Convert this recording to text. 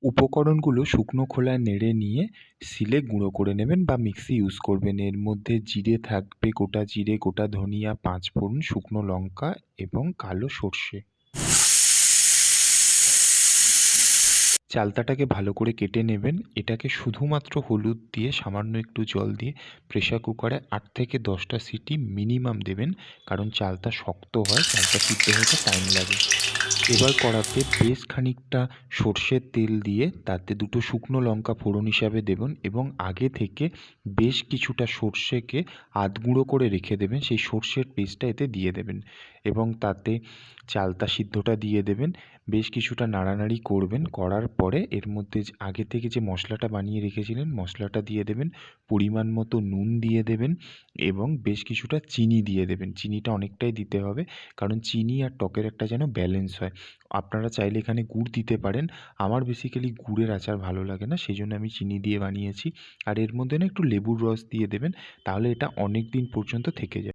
উপকরণগুলো শুকনো খোলায় নেড়ে নিয়ে শিলে গুঁড়ো করে নেবেন বা মিক্সি ইউজ করবেন। এর মধ্যে জিরে থাকবে, গোটা জিরে, গোটা ধনিয়া, পাঁচফোড়ন, শুকনো লঙ্কা এবং কালো সর্ষে। চালতাটাকে ভালো করে কেটে নেবেন। এটাকে শুধুমাত্র হলুদ দিয়ে সামান্য একটু জল দিয়ে প্রেসার কুকারে 8 থেকে 10টা সিটি মিনিমাম দেবেন, কারণ চালতা শক্ত হয়, চালতা সিদ্ধ হতে টাইম লাগে। এবার কড়াতে বেশ খানিকটা সর্ষের তেল দিয়ে তাতে দুটো শুকনো লঙ্কা ফোড়ন হিসাবে দেবেন এবং আগে থেকে বেশ কিছুটা সর্ষেকে আধগুঁড়ো করে রেখে দেবেন, সেই সর্ষের পেস্টটা এতে দিয়ে দেবেন এবং তাতে চালতা সিদ্ধটা দিয়ে দেবেন। বেশ কিছুটা নাড়ানাড়ি করবেন, করার পরে এর মধ্যে আগে থেকে যে মশলাটা বানিয়ে রেখেছিলেন মশলাটা দিয়ে দেবেন, পরিমাণ মতো নুন দিয়ে দেবেন এবং বেশ কিছুটা চিনি দিয়ে দেবেন। চিনিটা অনেকটাই দিতে হবে, কারণ চিনি আর টকের একটা যেন ব্যালেন্স হয়। আপনারা চাইলে এখানে গুড় দিতে পারেন। আমার বেসিক্যালি গুড়ের আচার ভালো লাগে না, সেই জন্য আমি চিনি দিয়ে বানিয়েছি। আর এর মধ্যে না একটু লেবুর রস দিয়ে দেবেন, তাহলে এটা অনেক দিন পর্যন্ত থেকে যাবে।